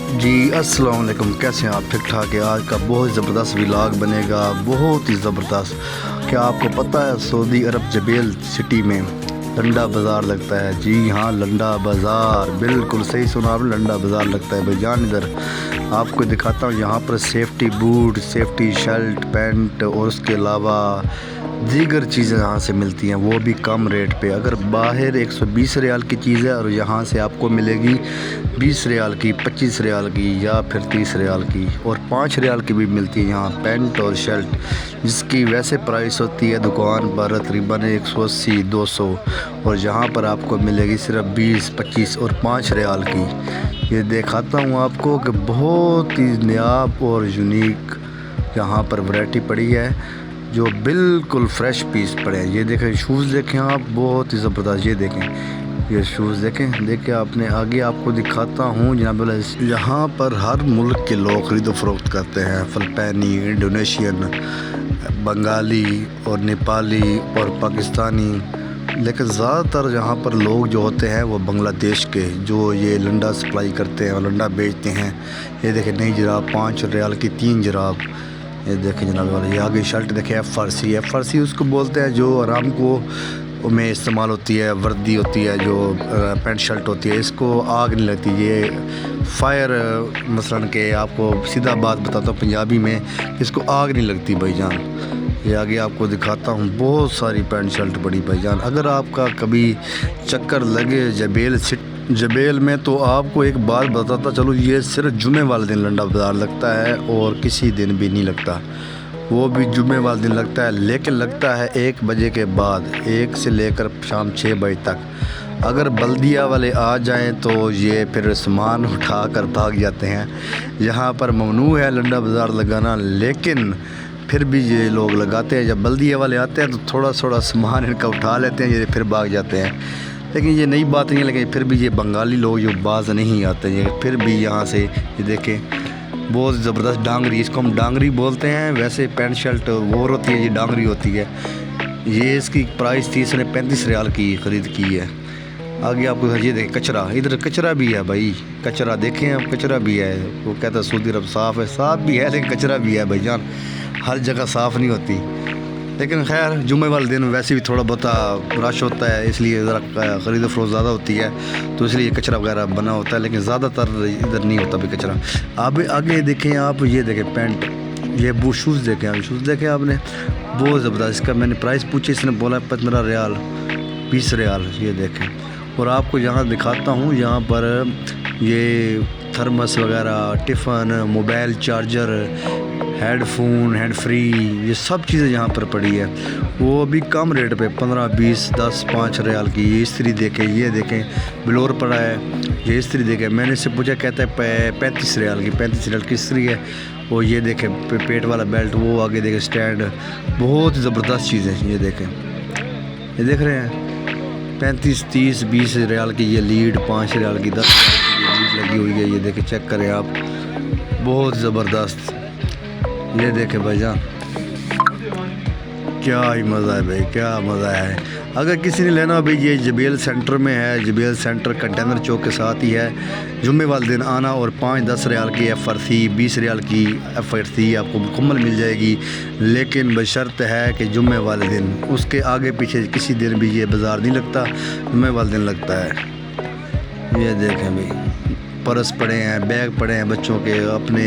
जी अस्सलाम वालेकुम, कैसे हैं आप? ठीक ठाक है। आज का बहुत ज़बरदस्त व्लॉग बनेगा, बहुत ही ज़बरदस्त। क्या आपको पता है सऊदी अरब जबेल सिटी में लंडा बाज़ार लगता है? जी हाँ, लंडा बाज़ार, बिल्कुल सही सुना आपने, लंडा बाज़ार लगता है भाईजान। इधर आपको दिखाता हूँ, यहाँ पर safety boot, safety shirt, pant और उसके अलावा दीगर चीज़ें यहाँ से मिलती हैं, वो भी कम रेट पे। अगर बाहर 120 रियाल की चीज़ है और यहाँ से आपको मिलेगी 20 रियाल की, 25 रियाल की या फिर 30 रियाल की, और 5 रियाल की भी मिलती है यहाँ पैंट और शर्ट, जिसकी वैसे प्राइस होती है दुकान पर तकरीबन 180 200, और यहाँ पर आपको मिलेगी सिर्फ 20 25 और 5 रियाल की। ये दिखाता हूँ आपको कि बहुत ही नायाब और यूनिक यहाँ पर वैरायटी पड़ी है, जो बिल्कुल फ्रेश पीस पड़े हैं। ये देखें शूज़, देखें आप, बहुत ही ज़बरदस्त। ये देखें, ये शूज़ देखें आपने। आगे आपको दिखाता हूँ जनाब, यहाँ पर हर मुल्क के लोग ख़रीदो फ़रोख्त करते हैं। फ़िलिपाइनी, इंडोनेशियन, बंगाली और नेपाली और पाकिस्तानी, लेकिन ज़्यादातर यहाँ पर लोग जो होते हैं वो बांग्लादेश के, जो ये लंडा सप्लाई करते हैं और लंडा बेचते हैं। ये देखें नई जराब 5 रियाल की 3 जराब। ये देखें जनाब वाले, ये आगे शर्ट देखें एफ उसको बोलते हैं जो आराम को में इस्तेमाल होती है, वर्दी होती है, जो पैंट शर्ट होती है, इसको आग नहीं लगती। ये फायर मसलन के आपको सीधा बात बताता हूँ पंजाबी में, इसको आग नहीं लगती भाईजान। ये आगे आपको दिखाता हूँ, बहुत सारी पैंट शर्ट पड़ी भाईजान। अगर आपका कभी चक्कर लगे जबेल में, तो आपको एक बात बताता चलो, ये सिर्फ जुमे वाले दिन लंडा बाज़ार लगता है और किसी दिन भी नहीं लगता, वो भी जुमे वाले दिन लगता है, लेकिन लगता है 1 बजे के बाद, 1 से लेकर शाम 6 बजे तक। अगर बल्दिया वाले आ जाएं तो ये फिर सामान उठा कर भाग जाते हैं। यहाँ पर ममनू है लंडा बाज़ार लगाना, लेकिन फिर भी ये लोग लगाते हैं। जब बल्दिया वाले आते हैं तो थोड़ा थोड़ा सामान इनका उठा लेते हैं, ये फिर भाग जाते हैं। लेकिन ये नई बात नहीं है, लेकिन फिर भी ये बंगाली लोग जो बाज नहीं आते, ये फिर भी यहाँ से, ये देखें बहुत ज़बरदस्त डांगरी, इसको हम डांगरी बोलते हैं। वैसे पैंट शर्ट वो होती है, ये डांगरी होती है। ये इसकी प्राइस थी, इसने 35 रियाल की ख़रीद की है। आगे आपको ये देखें कचरा, इधर कचरा भी है भाई, कचरा देखें आप, कचरा भी है। वो कहता है सऊदी अरब साफ़ है, साफ़ भी है लेकिन कचरा भी है भाईजान, हर जगह साफ़ नहीं होती। लेकिन खैर जुमे वाले दिन वैसे भी थोड़ा बहुत रश होता है, इसलिए ज़रा ख़रीद फरोख्त ज़्यादा होती है, तो इसलिए कचरा वगैरह बना होता है, लेकिन ज़्यादातर इधर नहीं होता भी कचरा। अब आगे देखें आप, ये देखें पैंट, ये बूट शूज़ देखें आप, शूज़ देखें आपने, बहुत ज़बरदस्त। इसका मैंने प्राइस पूछी, इसने बोला 15 रियाल 20 रियाल। ये देखें, और आपको यहाँ दिखाता हूँ, यहाँ पर ये थर्मस वगैरह, tiffin, mobile charger, headphone, hand free, ये सब चीज़ें यहाँ पर पड़ी है, वो भी कम रेट पे 15 20 10 5 रियाल की। ये इस्त्री देखें, ये देखें ब्लोर पड़ा है, ये इस्त्री देखें। मैंने इससे पूछा, कहता है 35 रियाल की, 35 रियाल की इस्त्री है। वो ये देखें पेट वाला बेल्ट, वो आगे देखें स्टैंड, बहुत ही ज़बरदस्त चीज़ें। ये देखें, ये देख रहे हैं 35 30 20 रियाल की ये लीड, 5 रियाल की 10 रियाल की लीड लगी हुई है। ये देखें, चेक करें आप, बहुत ज़बरदस्त। ये देखें भाईजान, क्या ही मज़ा है भाई, क्या मज़ा है। अगर किसी ने लेना भाई, ये जबेल सेंटर में है, जबेल सेंटर कंटेनर चौक के साथ ही है। जुम्मे वाले दिन आना, और 5-10 रियाल की एफआरसी, 20 रियाल की एफआरसी आपको मुकम्मल मिल जाएगी, लेकिन बशर्त है कि जुम्मे वाले दिन, उसके आगे पीछे किसी दिन भी ये बाज़ार नहीं लगता, जुम्मे वाले दिन लगता है। ये देखें भाई, पर्स पड़े हैं, बैग पड़े हैं बच्चों के अपने।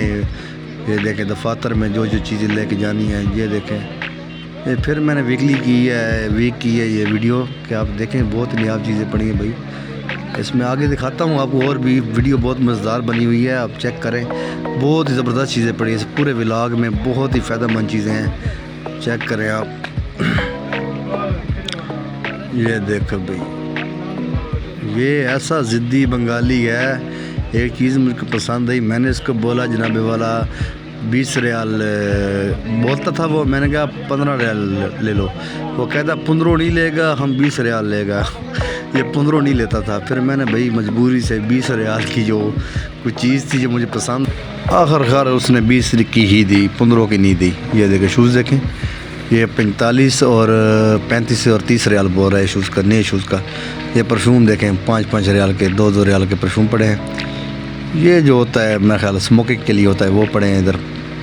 ये देखें दफातर में जो चीज़ें लेके जानी है। ये देखें, ये फिर मैंने वीक की है ये वीडियो, कि आप देखें बहुत नायाब चीज़ें पड़ी हैं भाई। इसमें आगे दिखाता हूँ आपको, और भी वीडियो बहुत मज़ेदार बनी हुई है, आप चेक करें, बहुत ही ज़बरदस्त चीज़ें पड़ी हैं इस पूरे व्लॉग में, बहुत ही फ़ायदेमंद चीज़ें हैं, चेक करें आप। ये देखो भाई, ये ऐसा ज़िद्दी बंगाली है। एक चीज़ मुझको पसंद आई, मैंने इसको बोला जनाबे वाला 20 रियाल बोलता था वो, मैंने कहा 15 रियाल ले लो। वो कहता 15 नहीं लेगा, हम 20 रियाल लेगा। ये 15 नहीं लेता था। फिर मैंने भाई मजबूरी से 20 रियाल की जो कुछ चीज़ थी जो मुझे पसंद, आखिरकार उसने 20 की ही दी, 15 की नहीं दी। ये देखें शूज़ देखें, ये 45 और 35 और 30 रियाल बोल रहा है शूज़ का, नए शूज़ का। ये परफ्यूम देखें 5-5 रियाल के, 2-2 रियाल के परफ्यूम पड़े हैं। ये जो होता है मेरा ख्याल स्मोकिंग के लिए होता है, वो पड़े हैं इधर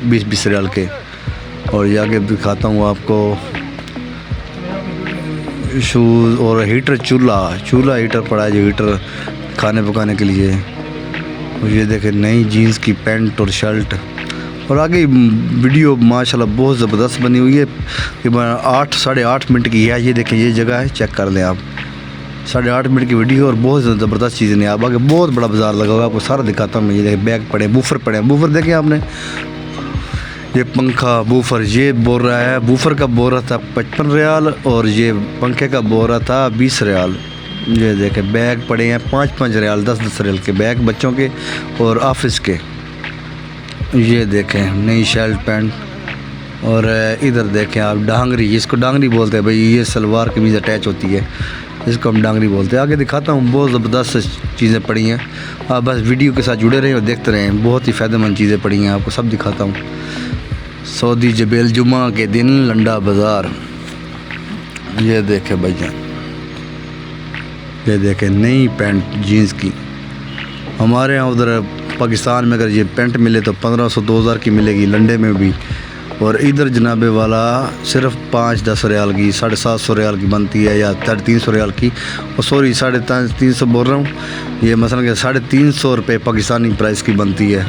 20-20 रियाल के। और ये आगे दिखाता हूँ आपको शूज़ और हीटर, चूल्हा हीटर पड़ा है, जो हीटर खाने पकाने के लिए। और ये देखें नई जीन्स की पैंट और शर्ट। और आगे वीडियो माशाल्लाह बहुत ज़बरदस्त बनी हुई है कि 8-8.5 मिनट की है। ये देखें ये जगह है, चेक कर लें आप, 8.5 मिनट की वीडियो और बहुत ज़बरदस्त चीज़ें नहीं। आप आगे बहुत बड़ा बाज़ार लगा हुआ है, आपको सारा दिखाता हूँ मैं। ये देखें बैग पड़े, बूफर पड़े, बूफर देखें आपने, ये पंखा बूफर, ये बोल रहा है बूफर का बोल रहा था 55 रियाल और ये पंखे का बोल रहा था 20 रियाल। ये देखें बैग पड़े हैं 5-5 रियाल, 10-10 रियाल के बैग बच्चों के और ऑफिस के। ये देखें नई शर्ट पैंट। और इधर देखें आप डांगरी, इसको डांगरी बोलते हैं भाई, ये सलवार कमीज़ अटैच होती है, इसको हम डांगरी बोलते हैं। आगे दिखाता हूँ, बहुत ज़बरदस्त चीज़ें पड़ी हैं। आप बस वीडियो के साथ जुड़े रहें और देखते रहें, बहुत ही फ़ायदेमंद चीज़ें पड़ी हैं, आपको सब दिखाता हूँ। सऊदी जबेल जुमा के दिन लंडा बाज़ार। ये देखें भैया, ये देखें नई पैंट जीन्स की। हमारे यहाँ उधर पाकिस्तान में अगर ये पैंट मिले तो 1500-2000 की मिलेगी लंडे में भी। और इधर जनाबे वाला सिर्फ 5-10 रियाल की, 750 रियाल की बनती है, या 350 रियाल की। और सॉरी 350 बोल रहा हूँ, ये मसलन कि 350 रुपये पाकिस्तानी प्राइस की बनती है।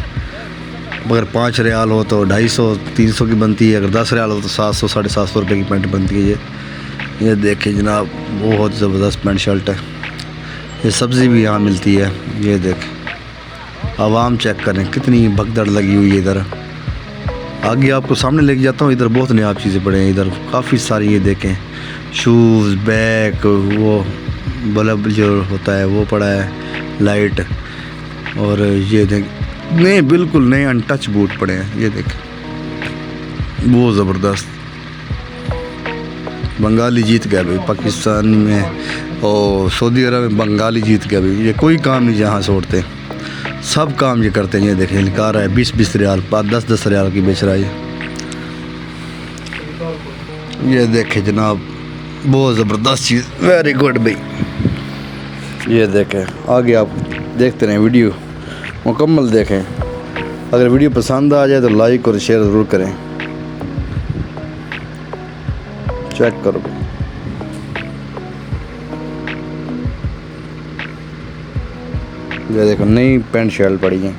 अगर 5 रियाल हो तो 250-300 की बनती है, अगर 10 रियाल हो तो 700-750 रुपये की पैंट बनती है। ये देखिए जनाब बहुत ज़बरदस्त पैंट शर्ट है। ये सब्ज़ी भी यहाँ मिलती है। ये देखें आवाम चेक करें कितनी भगदड़ लगी हुई है इधर। आगे आपको सामने लेके जाता हूँ, इधर बहुत नई चीज़ें पड़े हैं, इधर काफ़ी सारी। ये देखें शूज़, बैग, वो बल्ब जो होता है वो पड़ा है, लाइट। और ये देख नए, बिल्कुल नए अनटच बूट पड़े हैं। ये देखें बहुत ज़बरदस्त। बंगाली जीत गया भाई पाकिस्तान में, और सऊदी अरब में बंगाली जीत गया भाई। ये कोई काम नहीं जहाँ छोड़ते, सब काम ये करते हैं। ये देखें लिखा रहा है 20-20 रियाल, 10-10 रियाल की बेच रहा है ये देखें जनाब बहुत ज़बरदस्त चीज़, वेरी गुड भाई। ये देखें आगे आप देखते रहें, वीडियो मुकम्मल देखें। अगर वीडियो पसंद आ जाए तो लाइक और शेयर ज़रूर करें। चेक करो, ये देखो नई पैंट शर्ट पड़ी है।